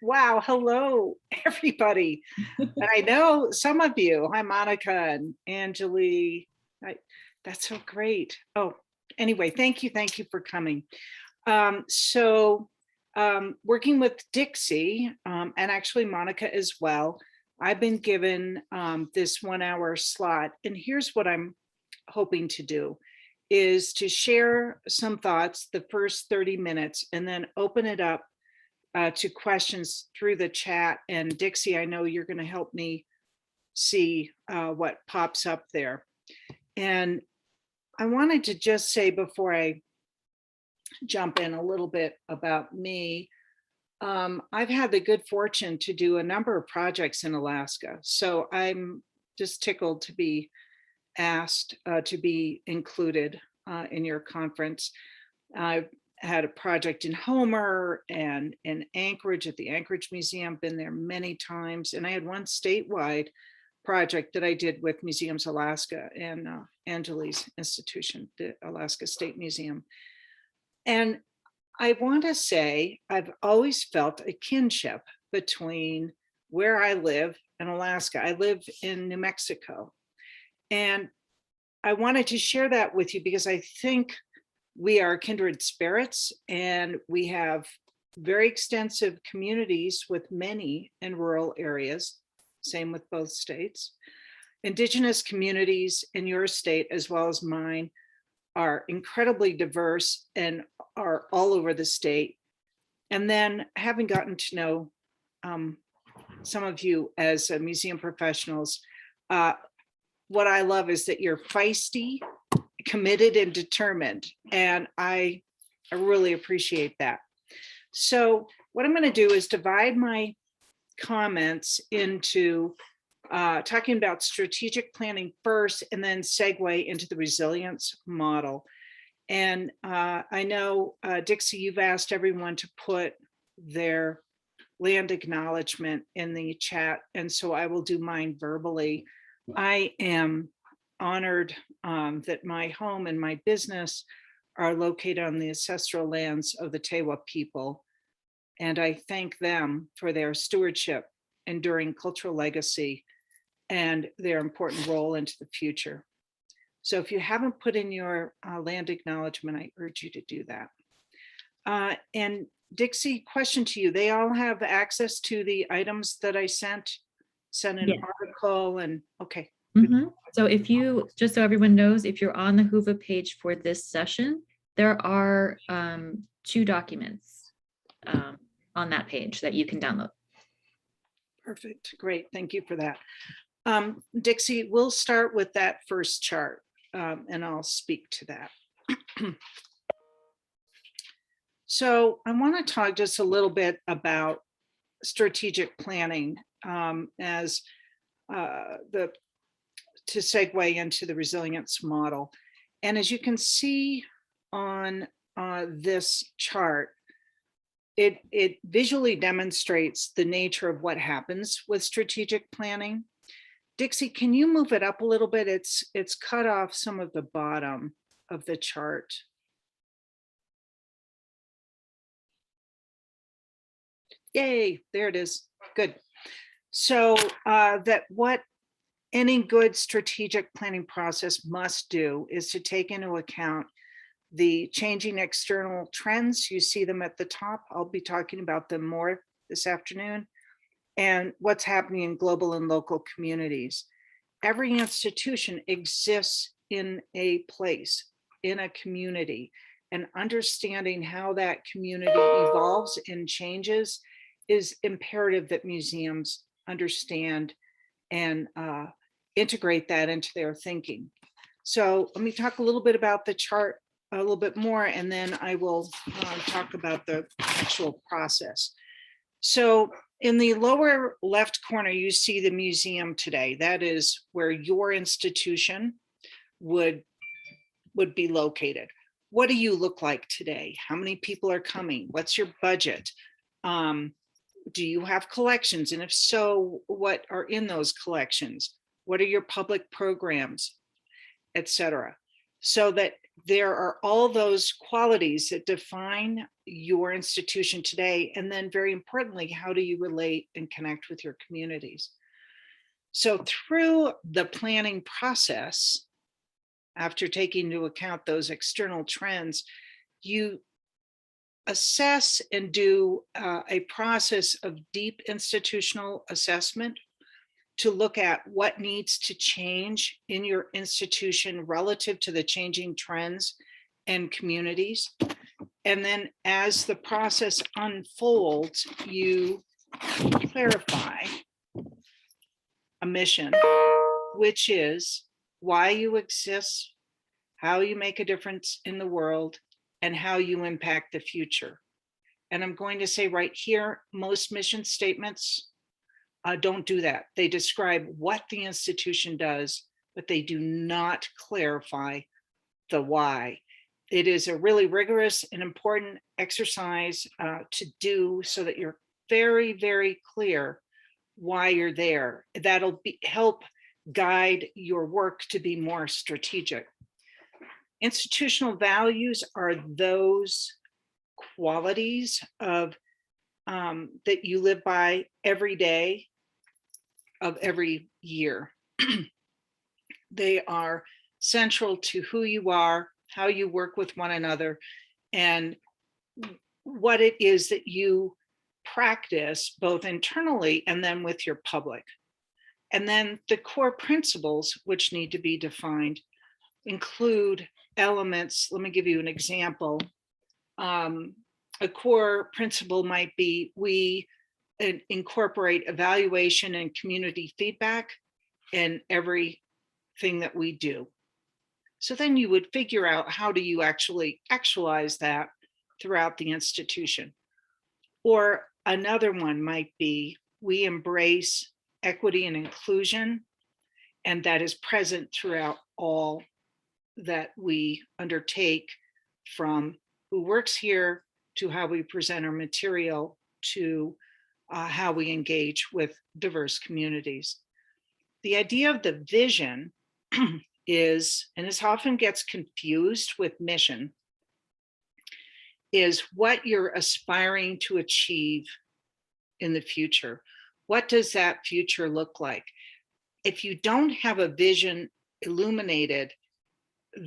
Wow, hello, everybody. And I know some of you, hi, Monica and Angeli. I, that's so great. Oh, anyway, thank you for coming. Working with Dixie and actually Monica as well, I've been given this 1 hour slot. And here's what I'm hoping to do is to share some thoughts the first 30 minutes and then open it up to questions through the chat. And Dixie, I know you're going to help me see what pops up there. And I wanted to just say before I jump in a little bit about me, I've had the good fortune to do a number of projects in Alaska. So I'm just tickled to be asked to be included in your conference. I've had a project in Homer and in Anchorage at the Anchorage Museum, been there many times. And I had one statewide project that I did with Museums Alaska and Angeli's institution, the Alaska State Museum. And I want to say I've always felt a kinship between where I live and Alaska. I live in New Mexico. And I wanted to share that with you because I think we are kindred spirits and we have very extensive communities with many in rural areas, same with both states. Indigenous communities in your state as well as mine are incredibly diverse and are all over the state. And then having gotten to know some of you as museum professionals, what I love is that you're feisty, committed, and determined. And I really appreciate that. So what I'm going to do is divide my comments into talking about strategic planning first, and then segue into the resilience model. And I know, Dixie, you've asked everyone to put their land acknowledgement in the chat. And so I will do mine verbally. I am honored that my home and my business are located on the ancestral lands of the Tewa people. And I thank them for their stewardship, enduring cultural legacy, and their important role into the future. So if you haven't put in your land acknowledgement, I urge you to do that. And Dixie, question to you. They all have access to the items that I sent an article and okay. So if you, just so everyone knows, if you're on the Whova page for this session, there are 2 documents on that page that you can download. Perfect. Great. Thank you for that. Dixie, we'll start with that first chart and I'll speak to that. So I want to talk just a little bit about strategic planning as to segue into the resilience model. And as you can see on this chart, it visually demonstrates the nature of what happens with strategic planning. Dixie, can you move it up a little bit? It's cut off some of the bottom of the chart. Yay, there it is. Good. So that what any good strategic planning process must do is to take into account the changing external trends. You see them at the top. I'll be talking about them more this afternoon. And what's happening in global and local communities. Every institution exists in a place, in a community, and understanding how that community evolves and changes is imperative that museums understand and integrate that into their thinking. So let me talk a little bit about the chart a little bit more, and then I will talk about the actual process. So in the lower left corner, you see the museum today. That is where your institution would be located. What do you look like today? How many people are coming? What's your budget? Do you have collections? And if so, what are in those collections? What are your public programs, et cetera? So that there are all those qualities that define your institution today. And then very importantly, how do you relate and connect with your communities? So through the planning process, after taking into account those external trends, you assess and do a process of deep institutional assessment to look at what needs to change in your institution relative to the changing trends and communities. And then as the process unfolds, you clarify a mission, which is why you exist, how you make a difference in the world, and how you impact the future. And I'm going to say right here, most mission statements don't do that. They describe what the institution does, but they do not clarify the why. It is a really rigorous and important exercise to do so that you're very, very clear why you're there. That'll help guide your work to be more strategic. Institutional values are those qualities of that you live by every day of every year. They are central to who you are, how you work with one another, and what it is that you practice both internally and then with your public. And then the core principles, which need to be defined, include elements. Let me give you an example. A core principle might be we incorporate evaluation and community feedback in everything that we do. So then you would figure out how do you actually actualize that throughout the institution. Or another one might be we embrace equity and inclusion, and that is present throughout all that we undertake, from who works here to how we present our material to how we engage with diverse communities. The idea of the vision is, and this often gets confused with mission, is what you're aspiring to achieve in the future. What does that future look like? If you don't have a vision illuminated,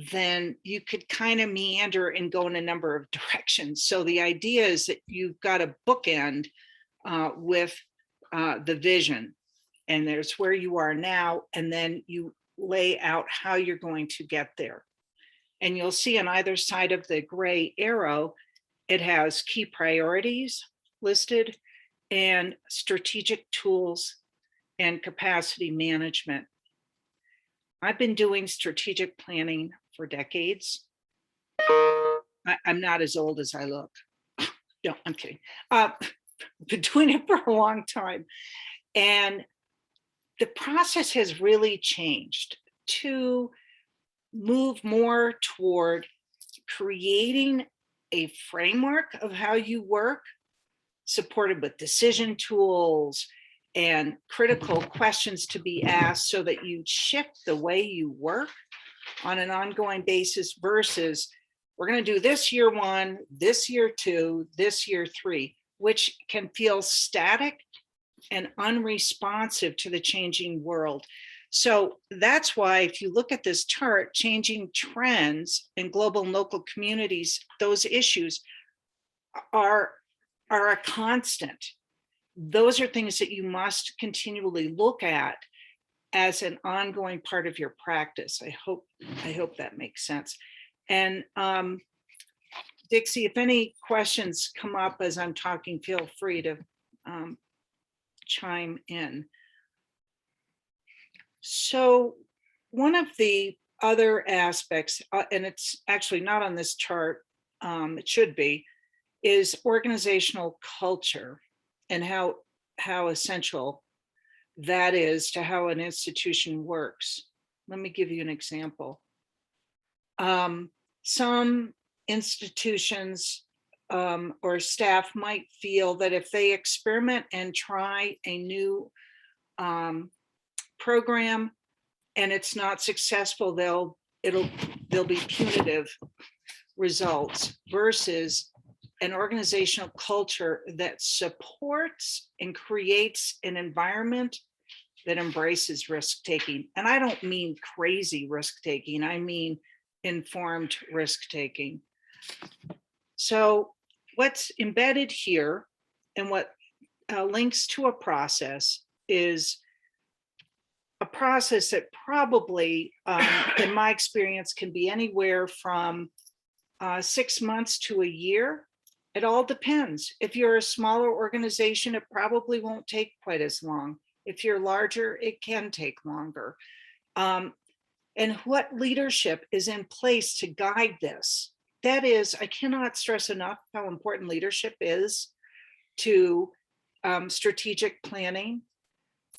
then you could kind of meander and go in a number of directions. So the idea is that you've got a bookend with the vision, and there's where you are now, and then you lay out how you're going to get there. And you'll see on either side of the gray arrow, it has key priorities listed and strategic tools and capacity management. I've been doing strategic planning for decades. I'm not as old as I look. No, I'm kidding. Been doing it for a long time. And the process has really changed to move more toward creating a framework of how you work, supported with decision tools and critical questions to be asked so that you shift the way you work on an ongoing basis versus we're going to do this year 1, this year 2, this year 3, which can feel static and unresponsive to the changing world. So that's why if you look at this chart, changing trends in global and local communities, those issues are a constant. Those are things that you must continually look at as an ongoing part of your practice. I hope that makes sense. And Dixie, if any questions come up as I'm talking, feel free to chime in. So one of the other aspects, and it's actually not on this chart, it should be, is organizational culture and how essential that is to how an institution works. Let me give you an example. Some institutions or staff might feel that if they experiment and try a new program and it's not successful, they'll there'll be punitive results versus an organizational culture that supports and creates an environment that embraces risk taking. And I don't mean crazy risk taking, I mean informed risk taking. So what's embedded here and what links to a process is a process that probably, in my experience, can be anywhere from 6 months to a year. It all depends. If you're a smaller organization, it probably won't take quite as long. If you're larger, it can take longer. And what leadership is in place to guide this? That is, I cannot stress enough how important leadership is to strategic planning.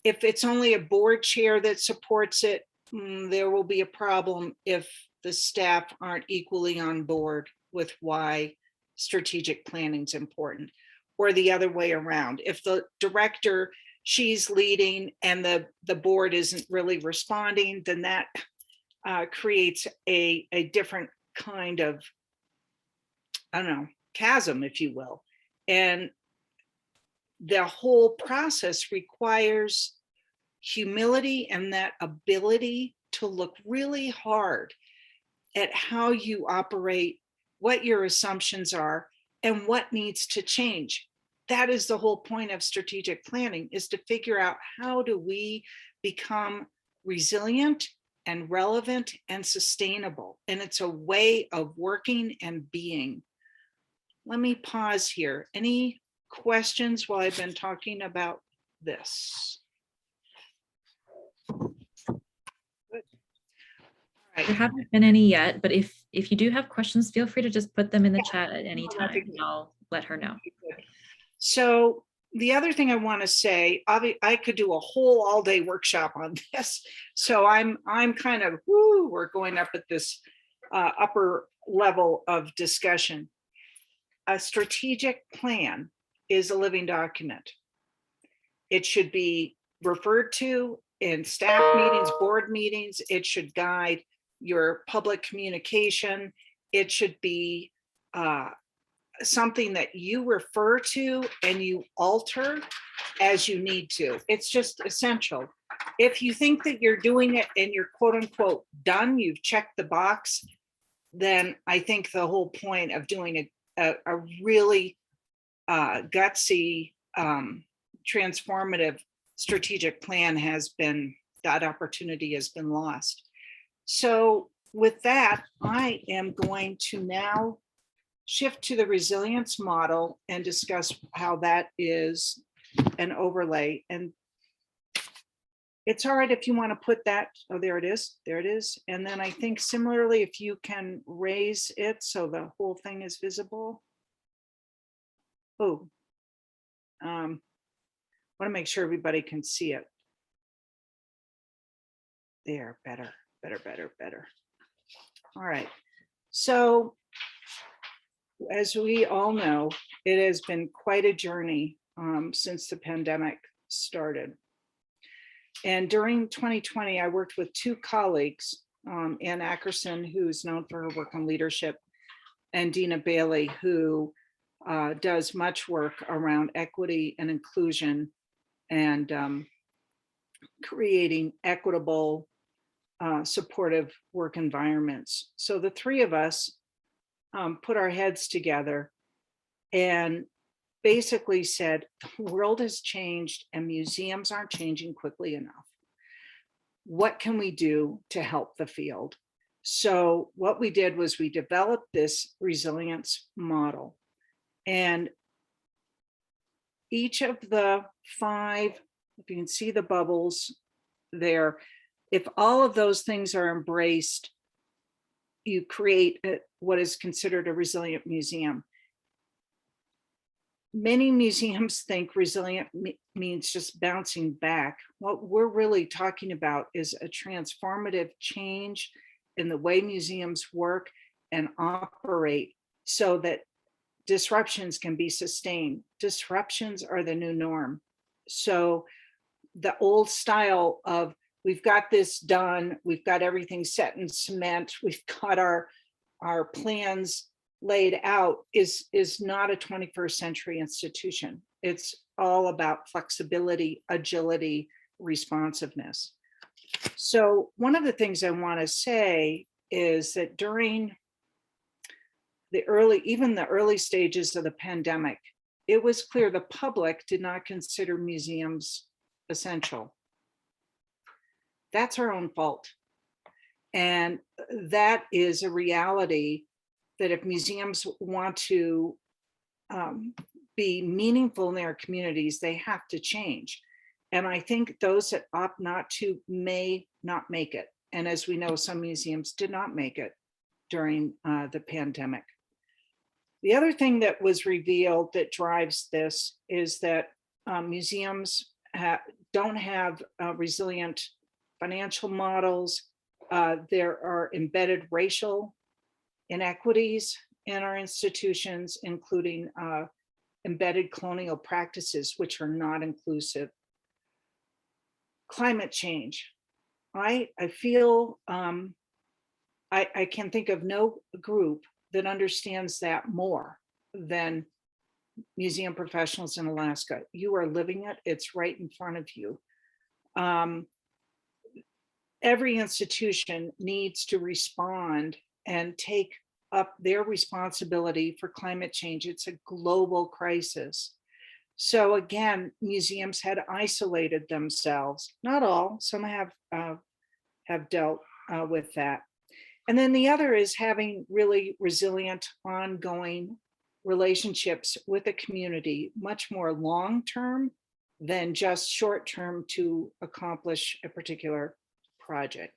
If it's only a board chair that supports it, there will be a problem if the staff aren't equally on board with why strategic planning is important, or the other way around. If the director, she's leading and the board isn't really responding, then that creates a different kind of, I don't know, chasm, if you will. And the whole process requires humility and that ability to look really hard at how you operate, what your assumptions are, and what needs to change. That is the whole point of strategic planning, is to figure out how do we become resilient and relevant and sustainable. And it's a way of working and being. Let me pause here. Any questions while I've been talking about this? There haven't been any yet, but if you do have questions, feel free to just put them in the chat at any No, time. that'd be And I'll let her know. So the other thing I want to say, I could do a whole all-day workshop on this. So I'm kind of, we're going up at this upper level of discussion. A strategic plan is a living document. It should be referred to in staff meetings, board meetings. It should guide your public communication. It should be something that you refer to and you alter as you need to. It's just essential. If you think that you're doing it and you're quote unquote done, you've checked the box, then I think the whole point of doing a really gutsy, transformative strategic plan has been, that opportunity has been lost. So with that, I am going to now shift to the resilience model and discuss how that is an overlay. And it's all right if you want to put that, oh, there it is, there it is. And then I think similarly, if you can raise it so the whole thing is visible. Oh, want to make sure everybody can see it. There, better. All right, so as we all know, it has been quite a journey since the pandemic started. And during 2020, I worked with two colleagues, Ann Ackerson, who's known for her work on leadership, and Dina Bailey, who does much work around equity and inclusion and creating equitable, supportive work environments. So the three of us put our heads together and basically said, the world has changed and museums aren't changing quickly enough. What can we do to help the field? So what we did was we developed this resilience model, and each of the 5, if you can see the bubbles there, if all of those things are embraced, you create what is considered a resilient museum. Many museums think resilient means just bouncing back. What we're really talking about is a transformative change in the way museums work and operate so that disruptions can be sustained. Disruptions are the new norm. So the old style of we've got this done, we've got everything set in cement, we've got our plans laid out is not a 21st century institution. It's all about flexibility, agility, responsiveness. So one of the things I want to say is that during even the early stages of the pandemic, it was clear the public did not consider museums essential. That's our own fault. And that is a reality that if museums want to be meaningful in their communities, they have to change. And I think those that opt not to may not make it. And as we know, some museums did not make it during the pandemic. The other thing that was revealed that drives this is that museums don't have resilient financial models. There are embedded racial inequities in our institutions, including embedded colonial practices, which are not inclusive. Climate change. I feel I can think of no group that understands that more than museum professionals in Alaska. You are living it, it's right in front of you. Every institution needs to respond and take up their responsibility for climate change. It's a global crisis. So again, museums had isolated themselves. Not all, some have dealt with that. And then the other is having really resilient, ongoing relationships with the community, much more long-term than just short-term to accomplish a particular project.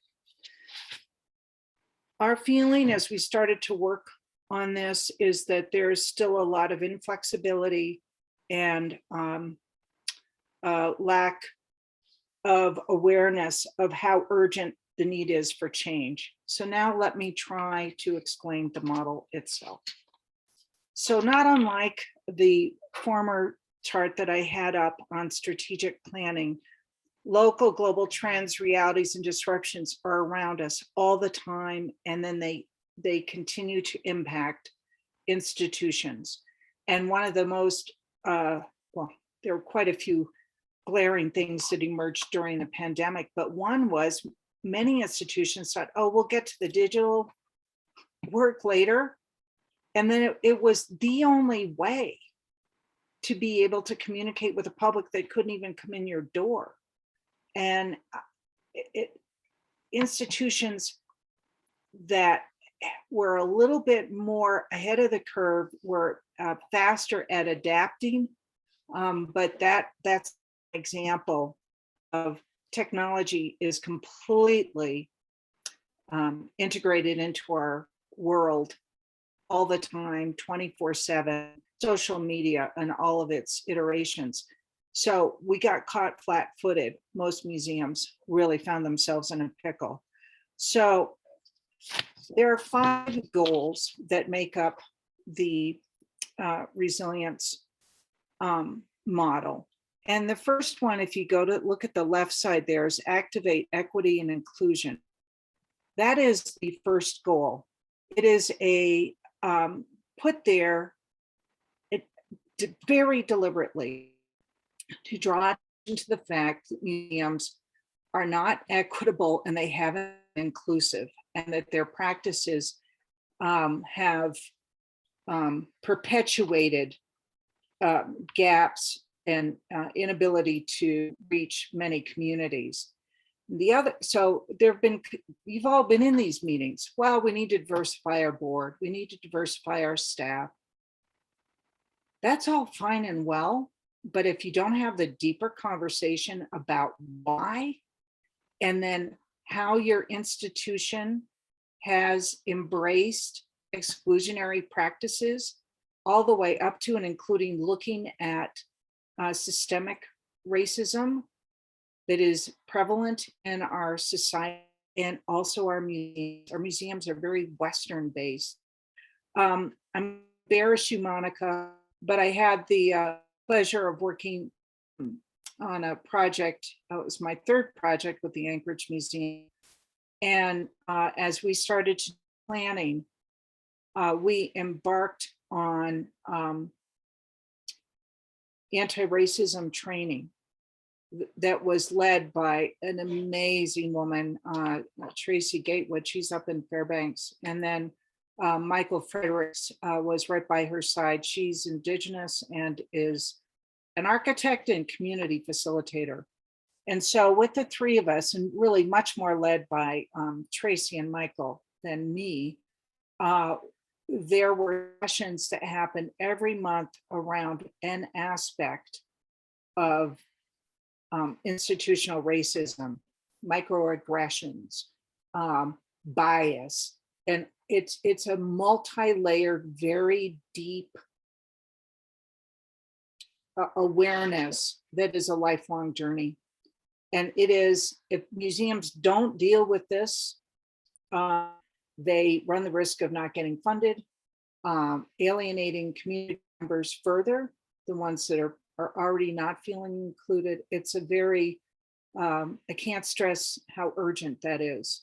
Our feeling as we started to work on this is that there's still a lot of inflexibility and lack of awareness of how urgent the need is for change. So now let me try to explain the model itself. So not unlike the former chart that I had up on strategic planning, local global trends, realities, and disruptions are around us all the time, and then they continue to impact institutions. And one of the most, well, there were quite a few glaring things that emerged during the pandemic, but one was many institutions thought, oh, we'll get to the digital work later. And then it was the only way to be able to communicate with the public that couldn't even come in your door. And institutions that were a little bit more ahead of the curve were faster at adapting. But that's an example of technology is completely integrated into our world all the time, 24/7, social media and all of its iterations. So we got caught flat-footed. Most museums really found themselves in a pickle. So there are 5 goals that make up the resilience model. And the first one, if you go to look at the left side there, is activate equity and inclusion. That is the first goal. It is a put there very deliberately to draw attention to the fact that museums are not equitable and they haven't been inclusive, and that their practices have perpetuated gaps and inability to reach many communities. The other, so there've been, you've all been in these meetings. Well, we need to diversify our board. We need to diversify our staff. That's all fine and well, but if you don't have the deeper conversation about why, and then how your institution has embraced exclusionary practices all the way up to and including looking at systemic racism that is prevalent in our society and also our museums. Our museums are very Western based. I'm embarrassed you, Monica, but I had the pleasure of working on a project. It was my third project with the Anchorage Museum. And as we started planning, we embarked on anti-racism training that was led by an amazing woman, Tracy Gatewood. She's up in Fairbanks. And then Michael Fredericks was right by her side. She's Indigenous and is an architect and community facilitator. And so with the three of us, and really much more led by Tracy and Michael than me, there were sessions that happened every month around an aspect of institutional racism, microaggressions, bias. And it's a multi-layered, very deep awareness that is a lifelong journey. And it is, if museums don't deal with this, they run the risk of not getting funded, alienating community members further, the ones that are already not feeling included. It's a very, I can't stress how urgent that is.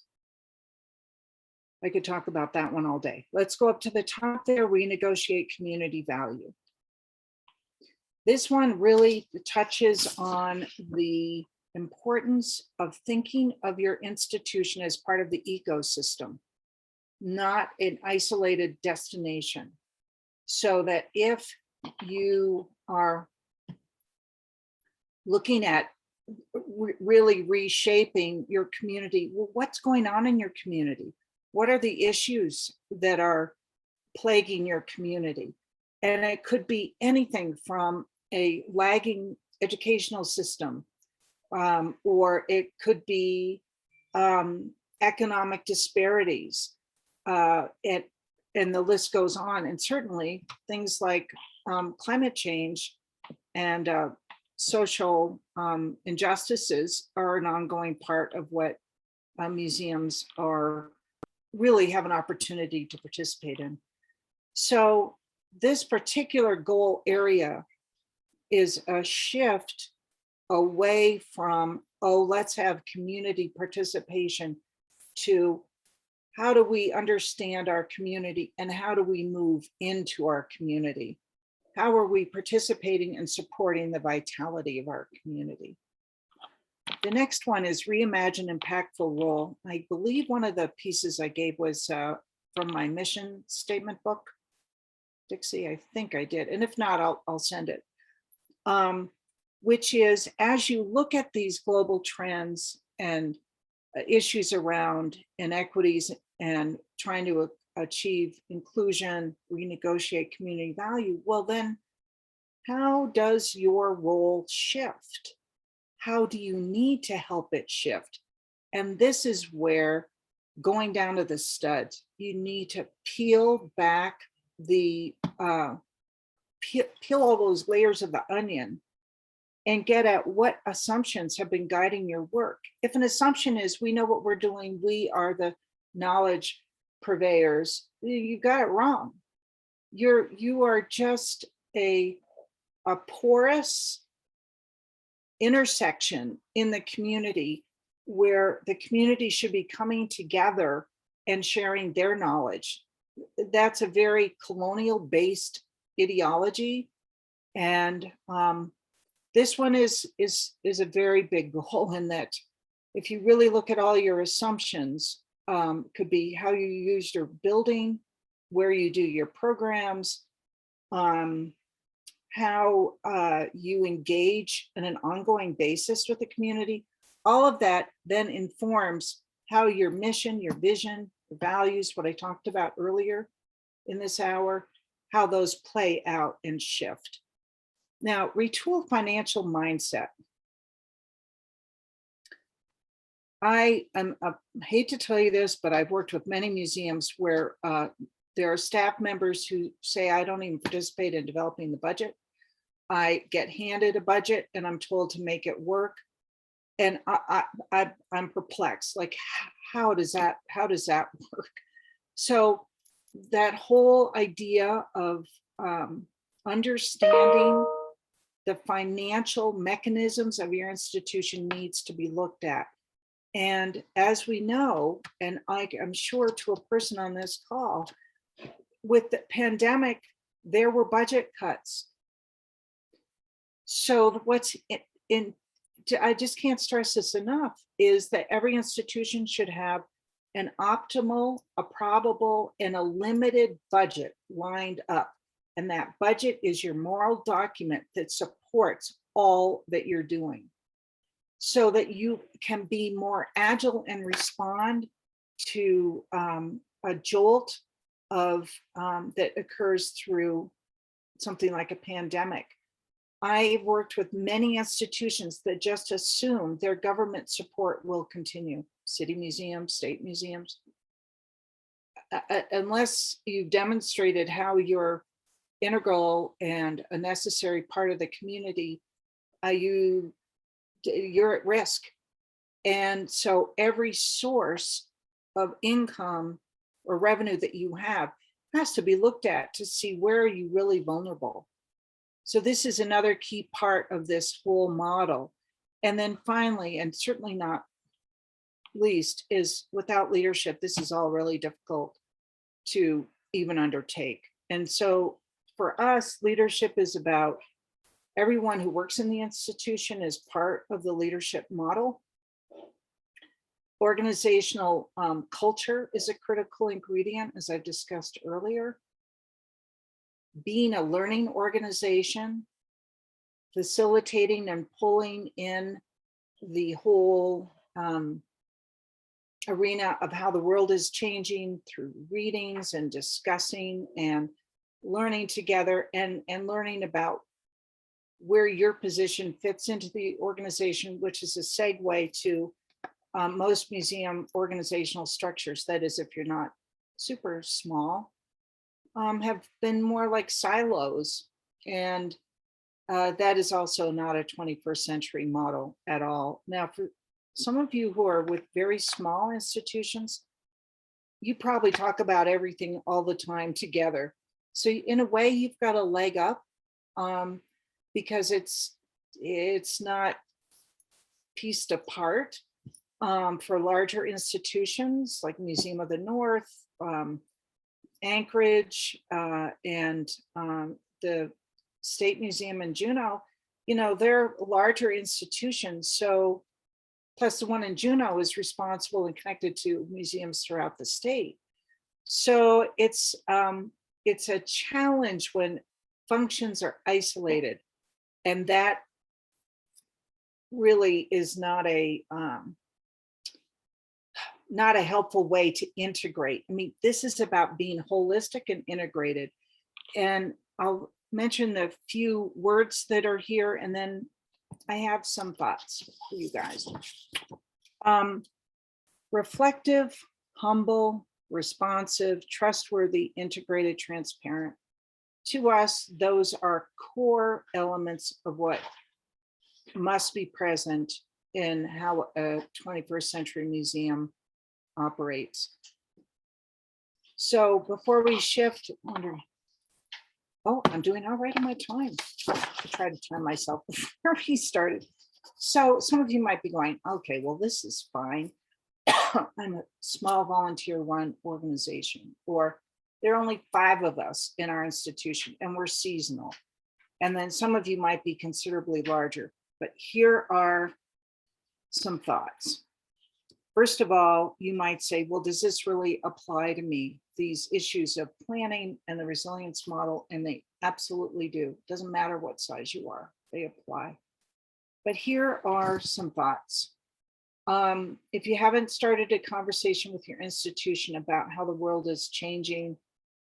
I could talk about that one all day. Let's go up to the top there, renegotiate community value. This one really touches on the importance of thinking of your institution as part of the ecosystem, not an isolated destination. So that if you are looking at really reshaping your community, well, what's going on in your community? What are the issues that are plaguing your community? And it could be anything from a lagging educational system, or it could be economic disparities, and the list goes on. And certainly things like climate change and social injustices are an ongoing part of what museums are really have an opportunity to participate in. So this particular goal area is a shift away from, oh, let's have community participation, to how do we understand our community and how do we move into our community? How are we participating and supporting the vitality of our community? The next one is reimagine impactful role. I believe one of the pieces I gave was from my mission statement book. Dixie, I think I did. And if not, I'll send it. Which is, as you look at these global trends and issues around inequities and trying to achieve inclusion, renegotiate community value, well then, how does your role shift? How do you need to help it shift? And this is where, going down to the studs, you need to peel back the, peel all those layers of the onion and get at what assumptions have been guiding your work. If an assumption is, we know what we're doing, we are the knowledge purveyors, you got it wrong. You are just a porous intersection in the community where the community should be coming together and sharing their knowledge. That's a very colonial based ideology. And this one is a very big goal, in that if you really look at all your assumptions, could be how you use your building, where you do your programs, how you engage on an ongoing basis with the community. All of that then informs how your mission, your vision, the values, what I talked about earlier in this hour, how those play out and shift. Now, retool financial mindset. I hate to tell you this, but I've worked with many museums where there are staff members who say, I don't even participate in developing the budget. I get handed a budget and I'm told to make it work. And I'm perplexed, like, how does that work? So that whole idea of understanding the financial mechanisms of your institution needs to be looked at. And as we know, and I'm sure to a person on this call, with the pandemic, there were budget cuts. So what's I just can't stress this enough, is that every institution should have an optimal, a probable, and a limited budget lined up. And that budget is your moral document that supports all that you're doing, so that you can be more agile and respond to a jolt of that occurs through something like a pandemic. I've worked with many institutions that just assume their government support will continue. City museums, state museums. Unless you've demonstrated how you're integral and a necessary part of the community, you're at risk. And so every source of income or revenue that you have has to be looked at to see where are you really vulnerable. So this is another key part of this whole model. And then finally, and certainly not least, is without leadership, this is all really difficult to even undertake. And so for us, leadership is about everyone who works in the institution is part of the leadership model. Organizational culture is a critical ingredient, as I've discussed earlier. Being a learning organization, facilitating and pulling in the whole arena of how the world is changing through readings and discussing and learning together, and learning about where your position fits into the organization, which is a segue to most museum organizational structures. That is, if you're not super small, have been more like silos. And that is also not a 21st century model at all. Now, for some of you who are with very small institutions, you probably talk about everything all the time together. So in a way, you've got a leg up because it's not pieced apart. For larger institutions like Museum of the North, Anchorage, and the State Museum in Juneau, they're larger institutions. So, plus the one in Juneau is responsible and connected to museums throughout the state. So it's a challenge when functions are isolated, and that really is not a helpful way to integrate. I mean, this is about being holistic and integrated. And I'll mention the few words that are here, and then I have some thoughts for you guys. Reflective, humble, responsive, trustworthy, integrated, transparent. To us, those are core elements of what must be present in how a 21st century museum operates. So before we shift, I'm doing all right on my time. I tried to time myself before we started. So some of you might be going, okay, well, this is fine. I'm a small volunteer run organization, or there are only 5 of us in our institution and we're seasonal. And then some of you might be considerably larger, but here are some thoughts. First of all, you might say, well, does this really apply to me? These issues of planning and the resilience model, and they absolutely do. Doesn't matter what size you are, they apply. But here are some thoughts. If you haven't started a conversation with your institution about how the world is changing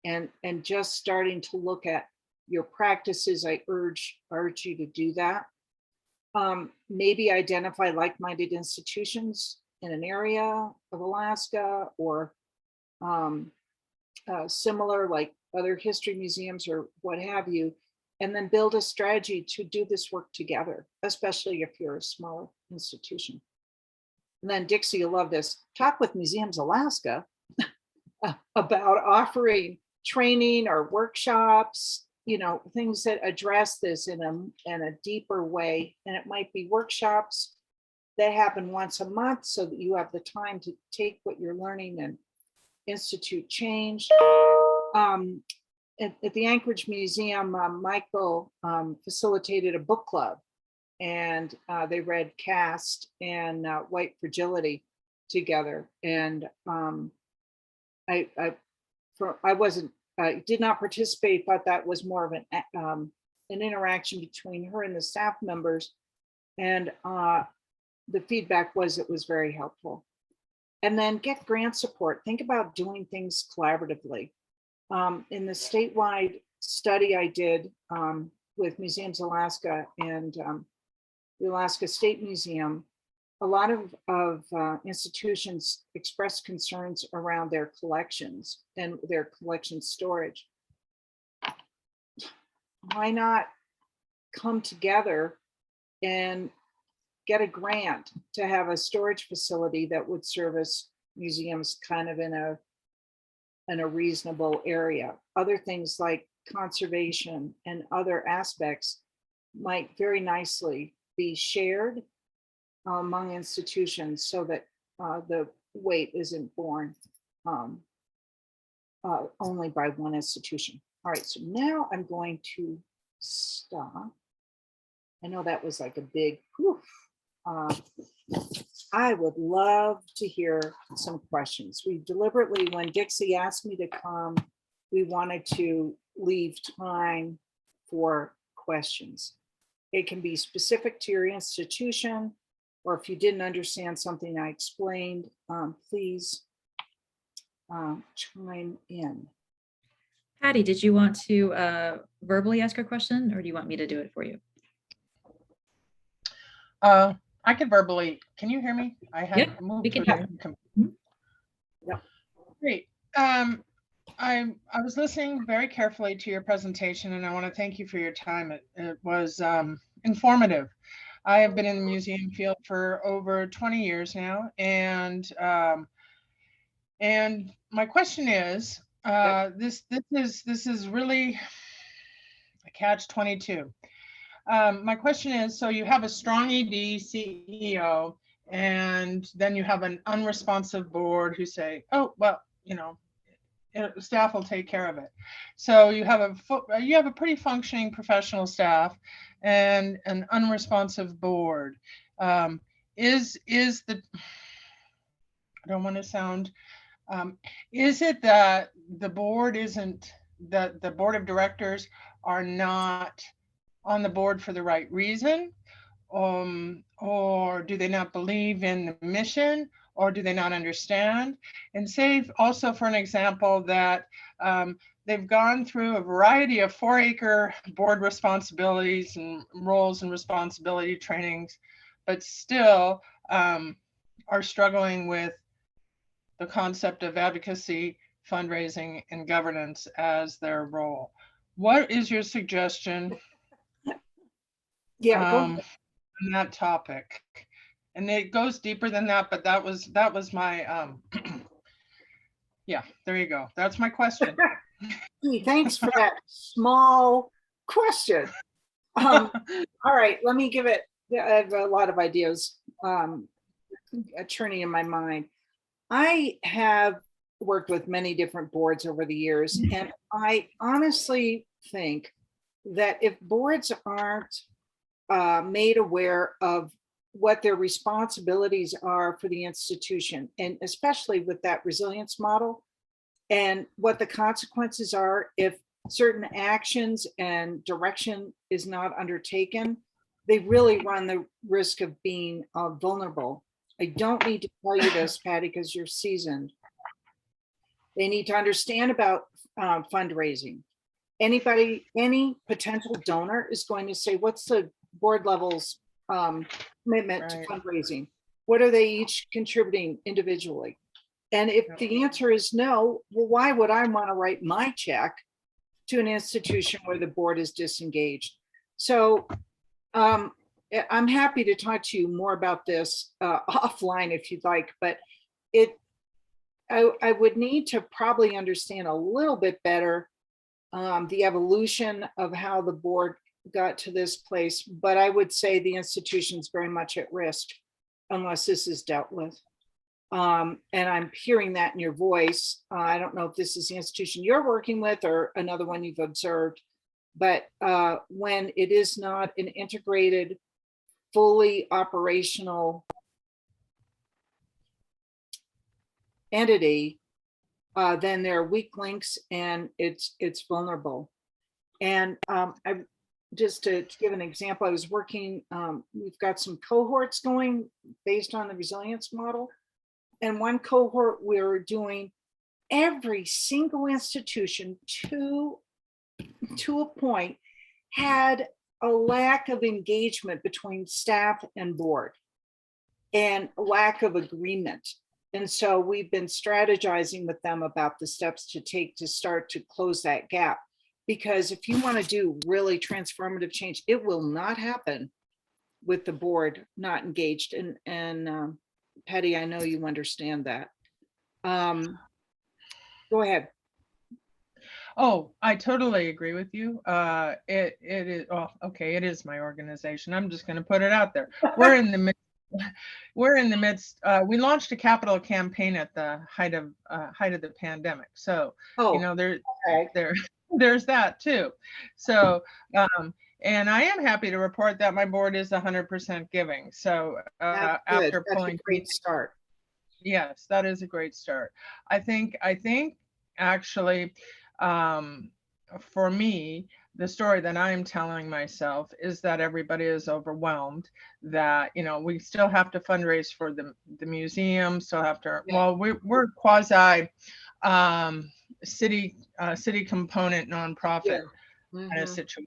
and just starting to look at your practices, I urge you to do that. Maybe identify like-minded institutions in an area of Alaska, or similar, like other history museums or what have you, and then build a strategy to do this work together, especially if you're a smaller institution. And then Dixie, you'll love this. Talk with Museums Alaska about offering training or workshops things that address this in a deeper way. And it might be workshops that happen once a month so that you have the time to take what you're learning and institute change. Um, at the Anchorage Museum, Michael facilitated a book club, and they read Caste and White Fragility together. And I wasn't, I did not participate, but that was more of an interaction between her and the staff members. And the feedback was it was very helpful. And then get grant support. Think about doing things collaboratively. In the statewide study I did with Museums Alaska and the Alaska State Museum, a lot of institutions expressed concerns around their collections and their collection storage. Why not come together and get a grant to have a storage facility that would service museums kind of in a reasonable area? Other things like conservation and other aspects might very nicely be shared among institutions so that the weight isn't borne only by one institution. All right, so now I'm going to stop. I know that was like a big whew. I would love to hear some questions. We deliberately, when Dixie asked me to come, we wanted to leave time for questions. It can be specific to your institution, or if you didn't understand something I explained, please chime in. Patty, did you want to verbally ask a question, or do you want me to do it for you? I could verbally. Can you hear me? I had moved. We can hear. Yep. Great. I was listening very carefully to your presentation, and I want to thank you for your time. It was informative. I have been in the museum field for over 20 years now, and my question is, this is really a catch-22. My question is, so you have a strong ED CEO, and then you have an unresponsive board who say, oh, well, staff will take care of it. So you have a pretty functioning professional staff and an unresponsive board. I don't want to sound, is it that the board isn't, that the board of directors are not on the board for the right reason? Or do they not believe in the mission? Or do they not understand? And say also, for an example, that they've gone through a variety of 4-acre board responsibilities and roles and responsibility trainings, but still are struggling with the concept of advocacy, fundraising, and governance as their role. What is your suggestion on that topic? And it goes deeper than that, but that was my yeah, there you go. That's my question. Thanks for that small question. All right, let me give it, I have a lot of ideas churning in my mind. I have worked with many different boards over the years, and I honestly think that if boards aren't made aware of what their responsibilities are for the institution, and especially with that resilience model, and what the consequences are if certain actions and direction is not undertaken, they really run the risk of being vulnerable. I don't need to tell you this, Patty, because you're seasoned. They need to understand about fundraising. Any potential donor is going to say, what's the board level's commitment to fundraising? What are they each contributing individually? And if the answer is no, well, why would I want to write my check to an institution where the board is disengaged? So I'm happy to talk to you more about this offline if you'd like, but I would need to probably understand a little bit better the evolution of how the board got to this place, but I would say the institution's very much at risk unless this is dealt with. And I'm hearing that in your voice. I don't know if this is the institution you're working with or another one you've observed, but when it is not an integrated, fully operational entity, then there are weak links and it's vulnerable. And I just to give an example, I was working, we've got some cohorts going based on the resilience model. And one cohort we're doing every single institution to a point had a lack of engagement between staff and board and a lack of agreement. And so we've been strategizing with them about the steps to take to start to close that gap. Because if you want to do really transformative change, it will not happen with the board not engaged. And Patty, I know you understand that. Go ahead. Oh, I totally agree with you. It is, oh, okay, it is my organization. I'm just going to put it out there. We're in the midst, we launched a capital campaign at the height of the pandemic. So, Oh, you know, okay. there's that too. So, and I am happy to report that my board is 100% giving. So after That's pulling, a great start. yes, that is a great start. I think actually, for me, the story that I'm telling myself is that everybody is overwhelmed, that, you know, we still have to fundraise for the museum, still have to, Yeah. well, we're quasi city component nonprofit kind of situation.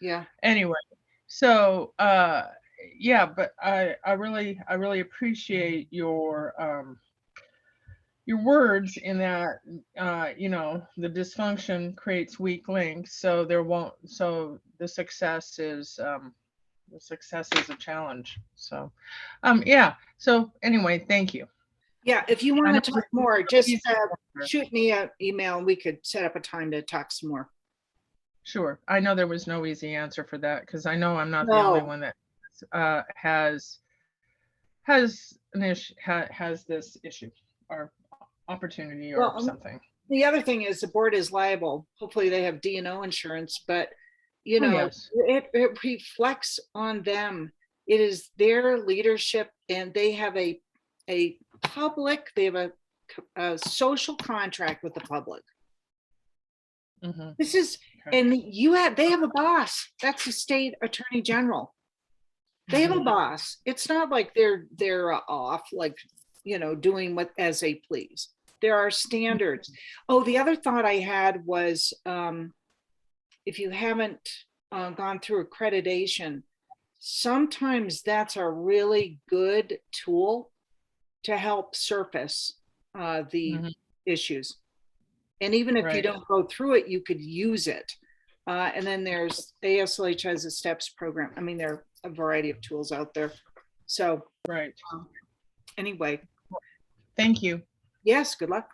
Yeah. Anyway, so yeah, but I really appreciate your words in that, you know, the dysfunction creates weak links, so the success is a challenge. So yeah, so anyway, thank you. Yeah, if you want to talk more, just Sure. shoot me an email and we could set up a time to talk some more. Sure. I know there was no easy answer for that, because I know I'm not the only one that has an issue, has this issue or opportunity or something. The other thing is the board is liable. Hopefully they have D&O insurance, but you know, yes. it reflects on them. It is their leadership, and they have a public, they have a social contract with the public. Mm-hmm. This is, Okay. and they have a boss. That's the state attorney general. They have a boss. It's not like they're off, like, you know, doing what as they please. There are standards. Oh, the other thought I had was, if you haven't gone through accreditation, sometimes that's a really good tool to help surface the issues. And even if you don't go through it, you could use it. And then there's ASLH has a STEPS program. I mean, there are a variety of tools out there. So anyway. Thank you. Yes, good luck.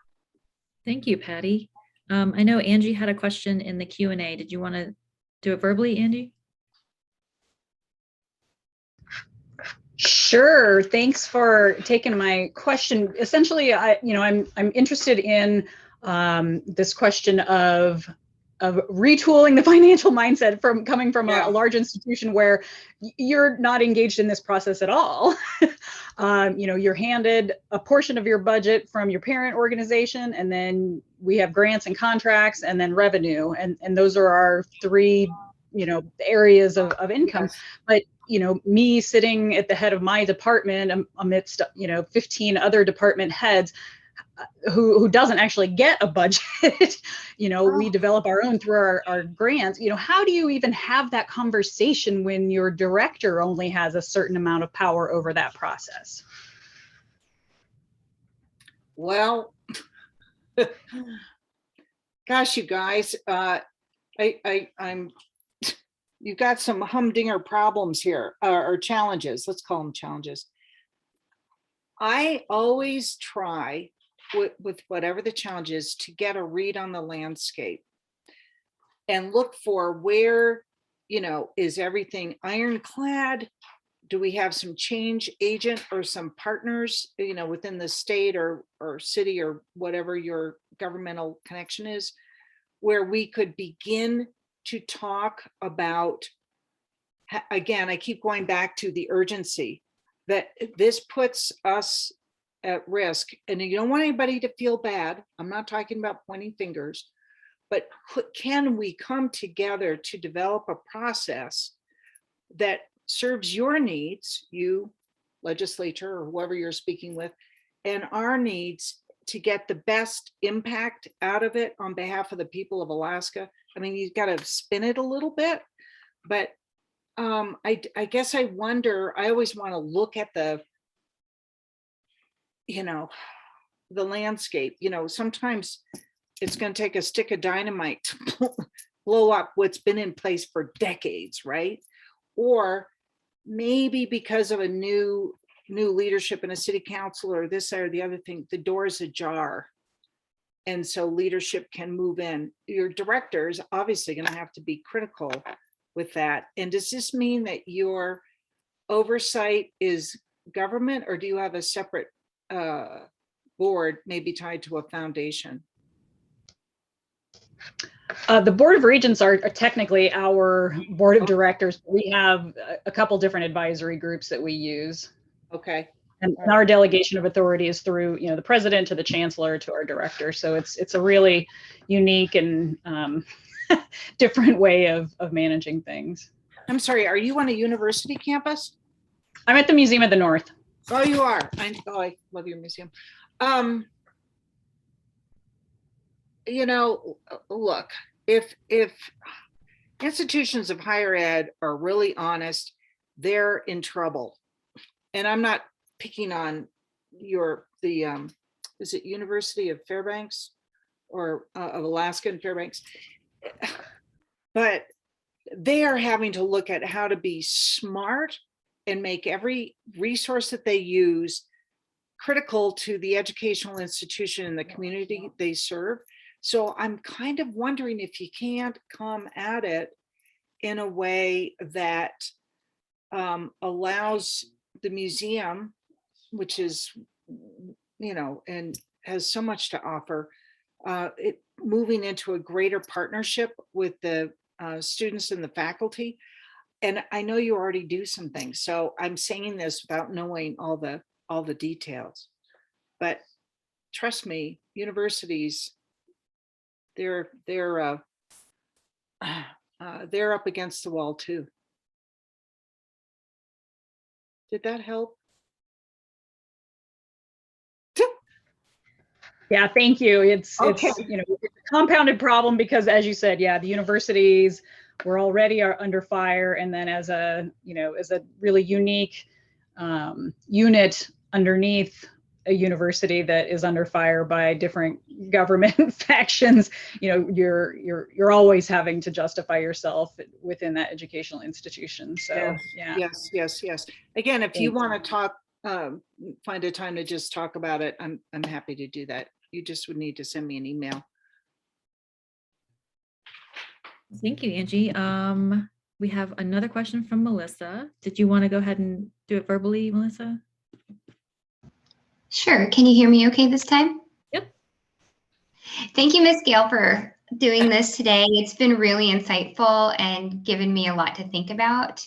Thank you, Patty. I know Angie had a question in the Q&A. Did you want to do it verbally, Angie? Sure. Thanks for taking my question. Essentially, I'm interested in this question of retooling the financial mindset from coming from a large institution where you're not engaged in this process at all. You're handed a portion of your budget from your parent organization, and then we have grants and contracts and then revenue. And those are our three, areas of income. But, me sitting at the head of my department amidst, 15 other department heads, who doesn't actually get a budget. We develop our own through our grants. How do you even have that conversation when your director only has a certain amount of power over that process? Well, gosh, you guys, I'm you've got some humdinger problems here, or challenges. Let's call them challenges. I always try with whatever the challenge is to get a read on the landscape. and look for where, is everything ironclad? Do we have some change agent or some partners, within the state or city or whatever your governmental connection is, where we could begin to talk about, again, I keep going back to the urgency, that this puts us at risk. And you don't want anybody to feel bad. I'm not talking about pointing fingers, but can we come together to develop a process that serves your needs, you legislature or whoever you're speaking with, and our needs to get the best impact out of it on behalf of the people of Alaska? I mean, you've got to spin it a little bit, but I guess I wonder, I always want to look at the landscape. Sometimes it's going to take a stick of dynamite to blow up what's been in place for decades, right? Or maybe because of a new leadership in a city council or this or the other thing, the door is ajar. And so leadership can move in. Your director is obviously going to have to be critical with that. And does this mean that your oversight is government, or do you have a separate board maybe tied to a foundation? The Board of Regents are technically our board of directors. We have a couple different advisory groups that we use. Okay. And our delegation of authority is through, the president to the chancellor to our director. So it's a really unique and different way of managing things. I'm sorry, are you on a university campus? I'm at the Museum of the North. Oh, you are. I love your museum. Look, if institutions of higher ed are really honest, they're in trouble. And I'm not picking on is it University of Fairbanks or of Alaska and Fairbanks? But they are having to look at how to be smart and make every resource that they use critical to the educational institution and the community they serve. So I'm kind of wondering if you can't come at it in a way that allows the museum, which is, and has so much to offer, it moving into a greater partnership with the students and the faculty. And I know you already do some things, so I'm saying this without knowing all the details. But trust me, universities, they're up against the wall too. Did that help? Yeah, thank you. It's Okay. it's a compounded problem because, as you said, the universities were already under fire, and then as a really unique unit underneath a university that is under fire by different government factions, you're always having to justify yourself within that educational institution. So Yes. Again, if you want to talk, find a time to just talk about it, I'm happy to do that. You just would need to send me an email. Thank you, Angie. We have another question from Melissa. Did you want to go ahead and do it verbally, Melissa? Sure. Can you hear me okay this time? Yep. Thank you, Ms. Gail, for doing this today. It's been really insightful and given me a lot to think about.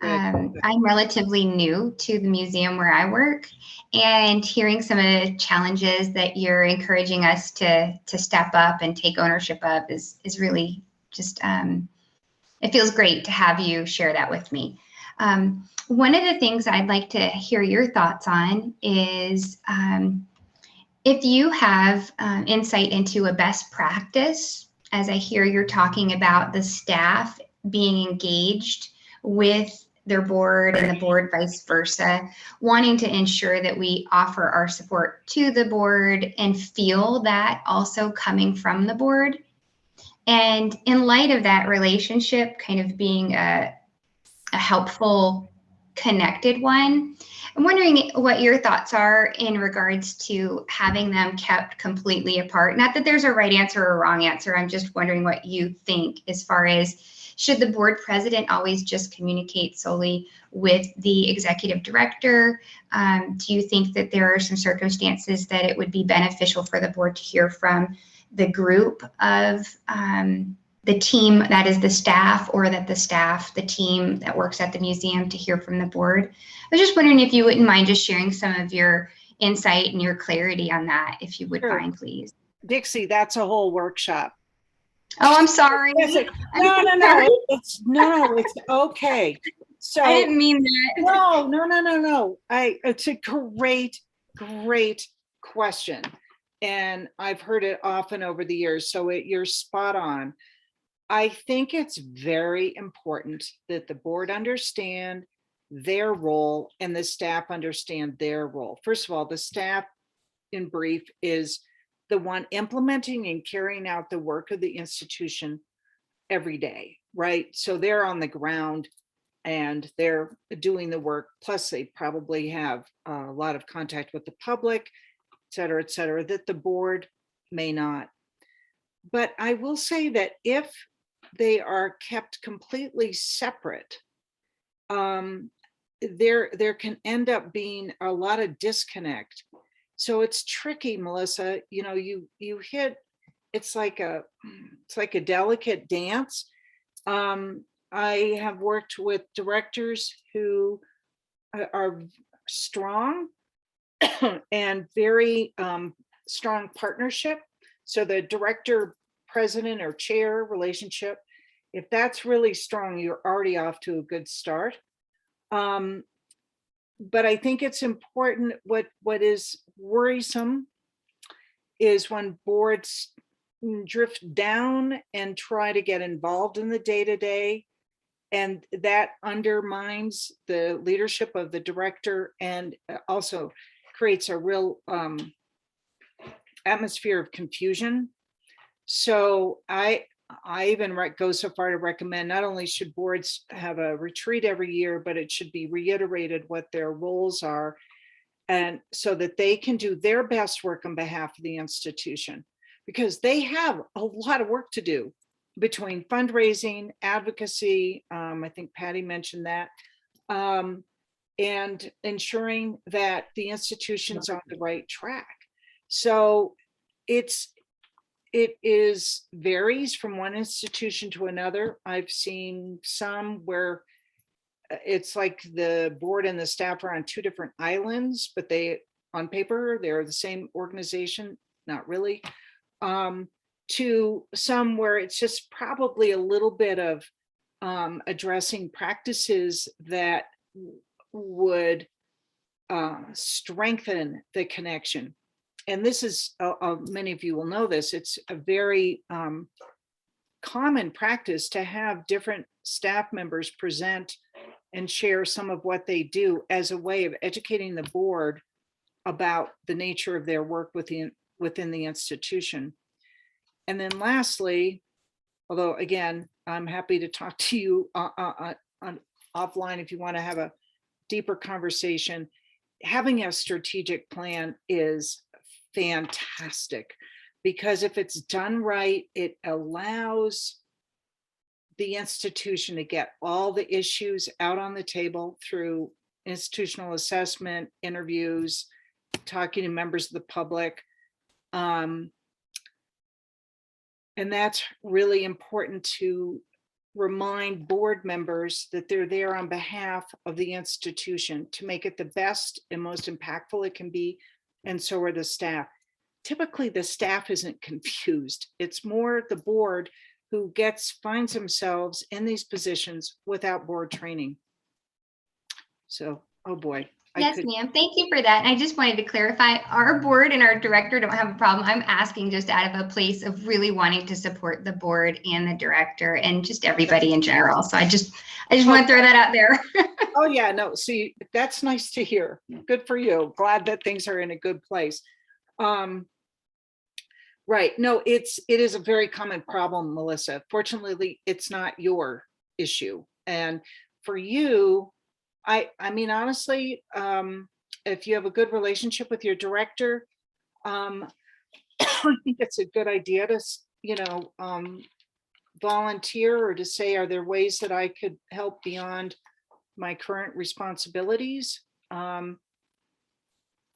I'm relatively new to the museum where I work, and hearing some of the challenges that you're encouraging us to step up and take ownership of is really just, it feels great to have you share that with me. One of the things I'd like to hear your thoughts on is if you have insight into a best practice, as I hear you're talking about the staff being engaged with their board and the board vice versa, wanting to ensure that we offer our support to the board and feel that also coming from the board. And in light of that relationship kind of being a helpful, connected one, I'm wondering what your thoughts are in regards to having them kept completely apart. Not that there's a right answer or a wrong answer. I'm just wondering what you think as far as, should the board president always just communicate solely with the executive director? Do you think that there are some circumstances that it would be beneficial for the board to hear from the group of the team that is the staff, or that the staff, the team that works at the museum, to hear from the board? I was just wondering if you wouldn't mind just sharing some of your insight and your clarity on that, if you would Sure. mind, please. Dixie, that's a whole workshop. Oh, I'm sorry. It's okay. So I didn't mean that. no. It's a great question. And I've heard it often over the years. So you're spot on. I think it's very important that the board understand their role and the staff understand their role. First of all, the staff, in brief, is the one implementing and carrying out the work of the institution every day, right? So they're on the ground and they're doing the work. Plus, they probably have a lot of contact with the public, et cetera, that the board may not. But I will say that if they are kept completely separate, there can end up being a lot of disconnect. So it's tricky, Melissa. You know, you hit, it's like a delicate dance. I have worked with directors who are strong and very strong partnership. So the director, president, or chair relationship, if that's really strong, you're already off to a good start. But I think it's important. What is worrisome is when boards drift down and try to get involved in the day-to-day, and that undermines the leadership of the director and also creates a real atmosphere of confusion. So I even go so far to recommend not only should boards have a retreat every year, but it should be reiterated what their roles are, and so that they can do their best work on behalf of the institution, because they have a lot of work to do between fundraising, advocacy, I think Patty mentioned that, and ensuring that the institution's on the right track. So it varies from one institution to another. I've seen some where it's like the board and the staff are on two different islands, but they, on paper, they're the same organization, not really. To some where it's just probably a little bit of addressing practices that would strengthen the connection. And this is, many of you will know this, it's a very common practice to have different staff members present and share some of what they do as a way of educating the board about the nature of their work within the institution. And then lastly, although again, I'm happy to talk to you on offline if you want to have a deeper conversation, having a strategic plan is fantastic, because if it's done right, it allows the institution to get all the issues out on the table through institutional assessment, interviews, talking to members of the public. And that's really important to remind board members that they're there on behalf of the institution to make it the best and most impactful it can be. And so are the staff. Typically, the staff isn't confused. It's more the board who finds themselves in these positions without board training. So, oh boy. Yes, ma'am. Thank you for that. And I just wanted to clarify, our board and our director don't have a problem. I'm asking just out of a place of really wanting to support the board and the director and just everybody in general. So I just want to throw that out there. Oh yeah, no, see, that's nice to hear. Good for you. Glad that things are in a good place. Right. No, it is a very common problem, Melissa. Fortunately, it's not your issue. And for you, I mean, honestly, if you have a good relationship with your director, I think it's a good idea to, volunteer or to say, are there ways that I could help beyond my current responsibilities?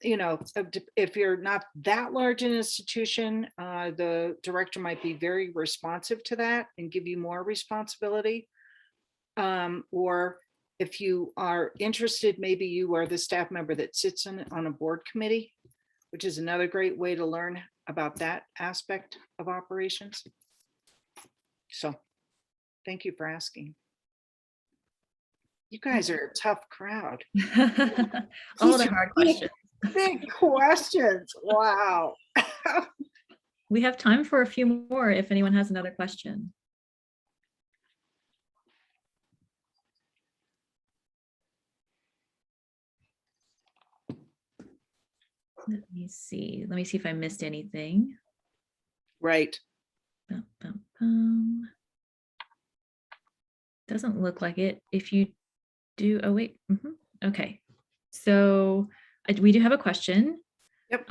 If you're not that large an institution, the director might be very responsive to that and give you more responsibility. Or if you are interested, maybe you are the staff member that sits on a board committee, which is another great way to learn about that aspect of operations. So thank you for asking. You guys are a tough crowd. All These the are hard questions. Big questions. Wow. We have time for a few more if anyone has another question. Let me see. Let me see if I missed anything. Right. Bum, bum, bum. Doesn't look like it. If you do, oh wait. Okay. So we do have a question. Yep.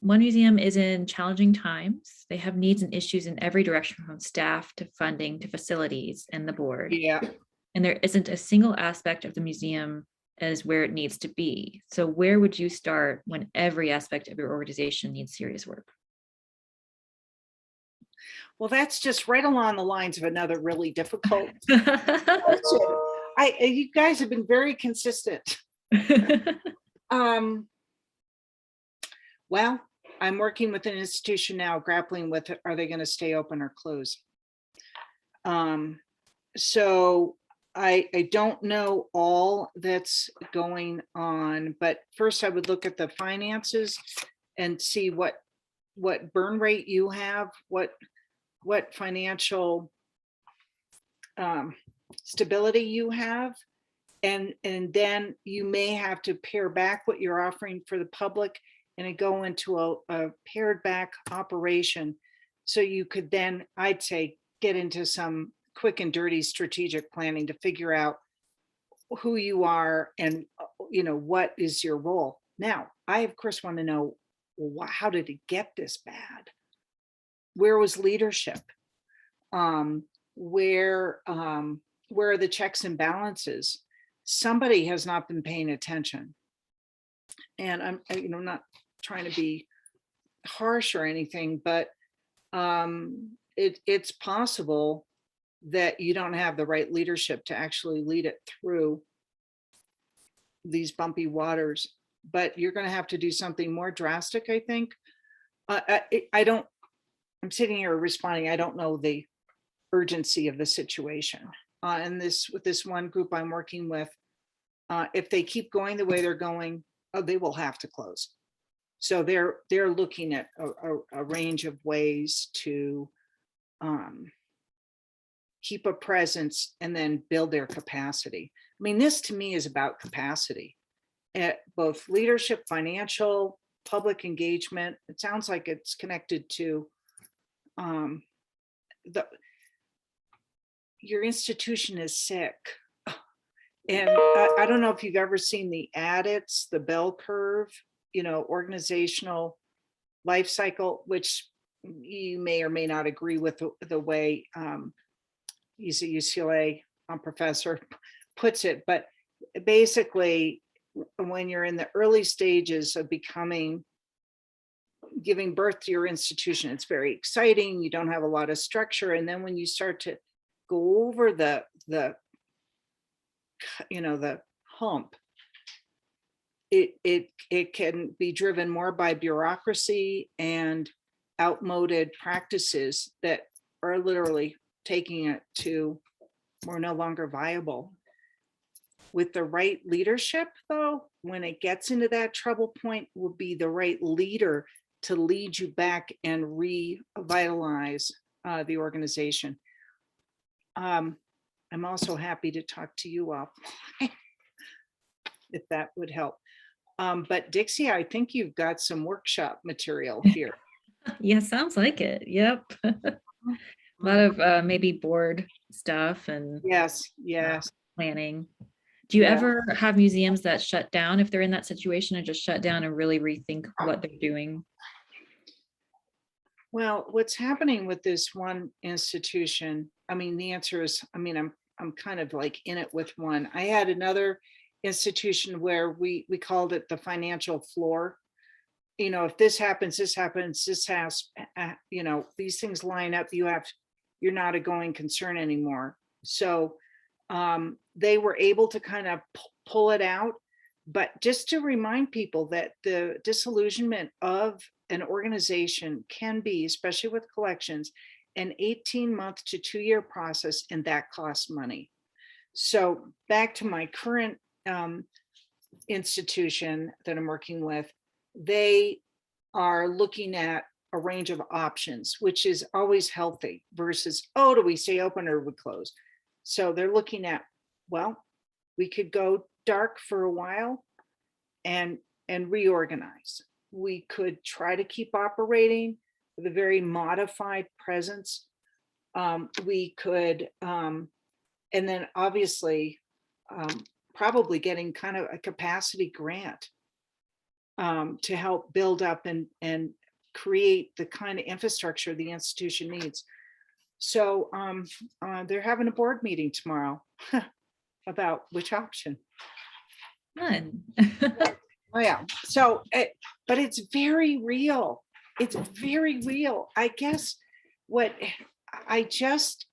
One museum is in challenging times. They have needs and issues in every direction, from staff to funding to facilities and the board. Yeah. And there isn't a single aspect of the museum as where it needs to be. So where would you start when every aspect of your organization needs serious work? Well, that's just right along the lines of another really difficult question. You guys have been very consistent. Well, I'm working with an institution now, grappling with, are they going to stay open or close? So I don't know all that's going on, but first I would look at the finances and see what burn rate you have, what financial stability you have, and then you may have to pare back what you're offering for the public and go into a pared back operation. So you could then, I'd say, get into some quick and dirty strategic planning to figure out who you are and what is your role. Now, I of course want to know, well, how did it get this bad? Where was leadership? Where are the checks and balances? Somebody has not been paying attention. And I'm not trying to be harsh or anything, but it's possible that you don't have the right leadership to actually lead it through these bumpy waters. But you're going to have to do something more drastic, I think. I'm sitting here responding, I don't know the urgency of the situation. And with this one group I'm working with, if they keep going the way they're going, they will have to close. So they're looking at a range of ways to keep a presence and then build their capacity. I mean, this to me is about capacity, both leadership, financial, public engagement. It sounds like it's connected to your institution is sick. And I don't know if you've ever seen the ADITS, the bell curve, organizational life cycle, which you may or may not agree with the way he's a UCLA professor puts it. But basically, when you're in the early stages of giving birth to your institution, it's very exciting. You don't have a lot of structure. And then when you start to go over the hump, it can be driven more by bureaucracy and outmoded practices that are literally taking it to we're no longer viable. With the right leadership, though, when it gets into that trouble point, will be the right leader to lead you back and revitalize the organization. I'm also happy to talk to you offline if that would help. But Dixie, I think you've got some workshop material here. Yeah, sounds like it. Yep. A lot of maybe board stuff and yes, planning. Do you Yeah. ever have museums that shut down if they're in that situation, and just shut down and really rethink what they're doing? Well, what's happening with this one institution, I mean, the answer is, I mean, I'm kind of like in it with one. I had another institution where we called it the financial floor. You know, if this happens, this happens, this has, you know, these things line up, you're not a going concern anymore. So they were able to kind of pull it out. But just to remind people that the disillusionment of an organization can be, especially with collections, an 18-month to 2-year process, and that costs money. So back to my current institution that I'm working with, they are looking at a range of options, which is always healthy versus, oh, do we stay open or we close? So they're looking at, well, we could go dark for a while and reorganize. We could try to keep operating with a very modified presence. We could, and then obviously, probably getting kind of a capacity grant to help build up and create the kind of infrastructure the institution needs. So they're having a board meeting tomorrow about which option. Fun. Oh yeah. So, but it's very real. It's very real. I guess what I just,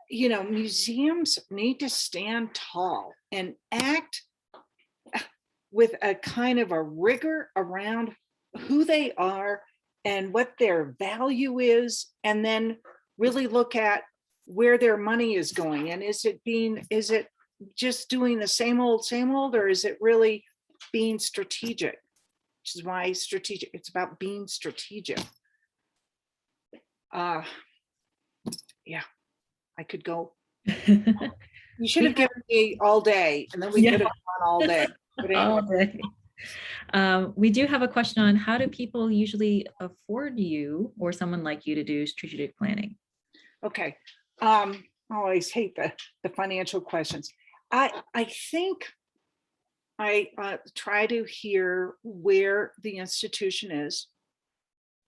you know, museums need to stand tall and act with a kind of a rigor around who they are and what their value is, and then really look at where their money is going. And is it just doing the same old, or is it really being strategic? Which is why strategic, it's about being strategic. Yeah, I could go. You should have given me all day, and then we could have gone all day. But anyway. All day. We do have a question on how do people usually afford you or someone like you to do strategic planning? Okay. I always hate the financial questions. I think I try to hear where the institution is,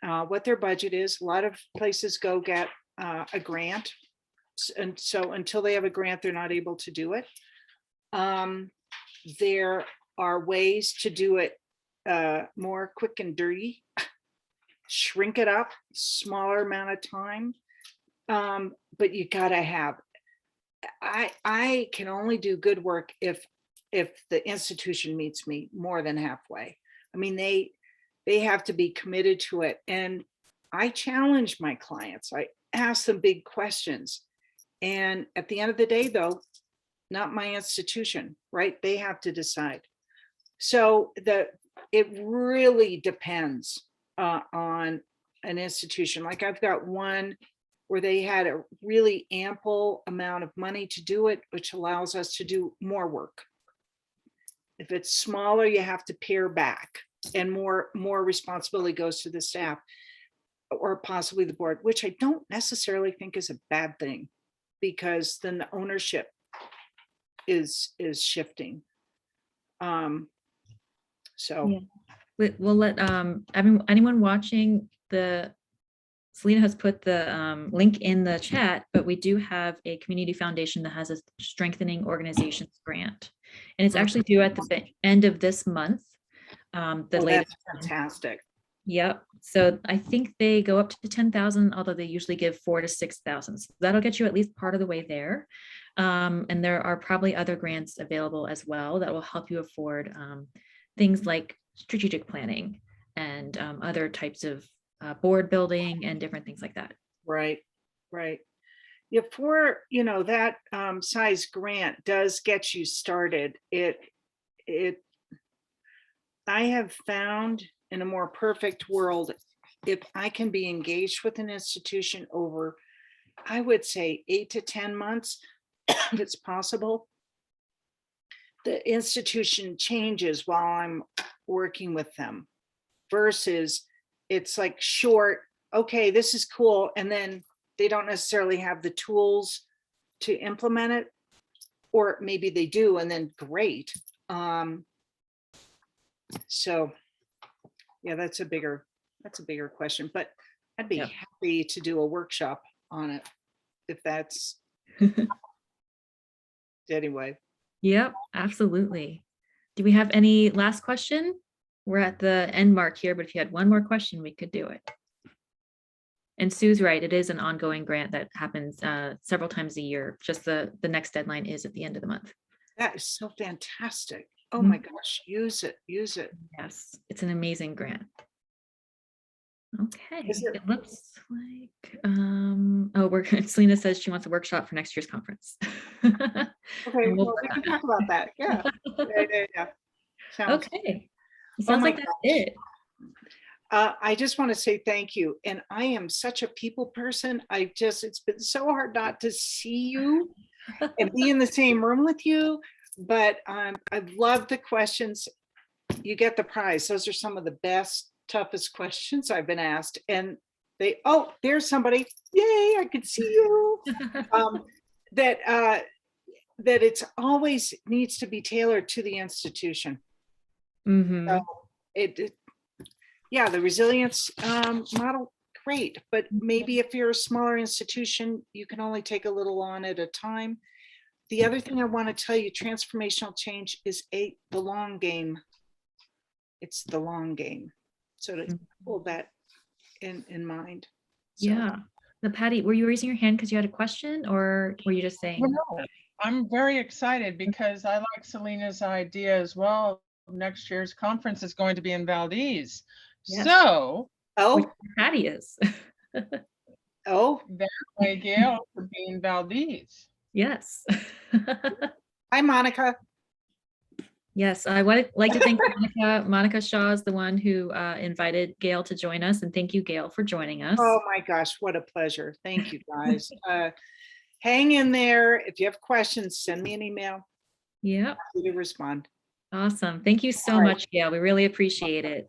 what their budget is. A lot of places go get a grant. And so until they have a grant, they're not able to do it. There are ways to do it more quick and dirty, shrink it up, smaller amount of time. But you gotta have, I can only do good work if the institution meets me more than halfway. I mean, they have to be committed to it. And I challenge my clients. I ask them big questions. And at the end of the day, though, not my institution, right? They have to decide. So it really depends on an institution. Like I've got one where they had a really ample amount of money to do it, which allows us to do more work. If it's smaller, you have to pare back, and more responsibility goes to the staff or possibly the board, which I don't necessarily think is a bad thing, because then the ownership is shifting. So yeah. We'll let anyone watching Selena has put the link in the chat, but we do have a community foundation that has a strengthening organizations grant, and it's actually due at the end of this month. That's fantastic. Yep. So I think they go up to 10,000, although they usually give 4,000 to 6,000. So that'll get you at least part of the way there. And there are probably other grants available as well that will help you afford things like strategic planning and other types of board building and different things like that. Right. Yeah, for that size grant does get you started. I have found in a more perfect world, if I can be engaged with an institution over, I would say 8 to 10 months, if it's possible, the institution changes while I'm working with them, versus it's like short, okay, this is cool, and then they don't necessarily have the tools to implement it. or maybe they do, and then great. So yeah, that's a bigger question, but I'd be Yep. happy to do a workshop on it if that's anyway. Yep, absolutely. Do we have any last question? We're at the end mark here, but if you had one more question, we could do it. And Sue's right, it is an ongoing grant that happens several times a year. Just the next deadline is at the end of the month. That is so fantastic. Oh Mhm. my gosh, use it. Yes, it's an amazing grant. Okay, Is it- it looks like, oh, Selena says she wants a workshop for next year's conference. Okay, And we'll well, work we on can talk about that. Yeah. Yeah. Sounds Okay, it Oh sounds my like that's gosh. it. I just want to say thank you. And I am such a people person. It's been so hard not to see you and be in the same room with you. But I love the questions. You get the prize. Those are some of the best, toughest questions I've been asked. And oh, there's somebody. Yay, I could see you. That it's always needs to be tailored to the institution. Mhm. So yeah, the resilience model, great. But maybe if you're a smaller institution, you can only take a little on at a time. The other thing I want to tell you, transformational change is the long game. It's the long game. So to hold that in mind. So. Yeah. Now, Patty, were you raising your hand because you had a question, or were you just saying? No, I'm very excited because I like Selena's idea as well. Next year's conference is going to be in Valdez. Yes. So, Which Oh, Patty is. oh, that way Gail could be in Valdez. Yes. hi, Monica. Yes, I would like to thank Monica. Monica Shaw is the one who invited Gail to join us, and thank you, Gail, for joining us. Oh my gosh, what a pleasure. Thank you, guys. Hang in there. If you have questions, send me an email. Yep. Happy to respond. Awesome. Thank you so All right. much, Gail. We really appreciate it.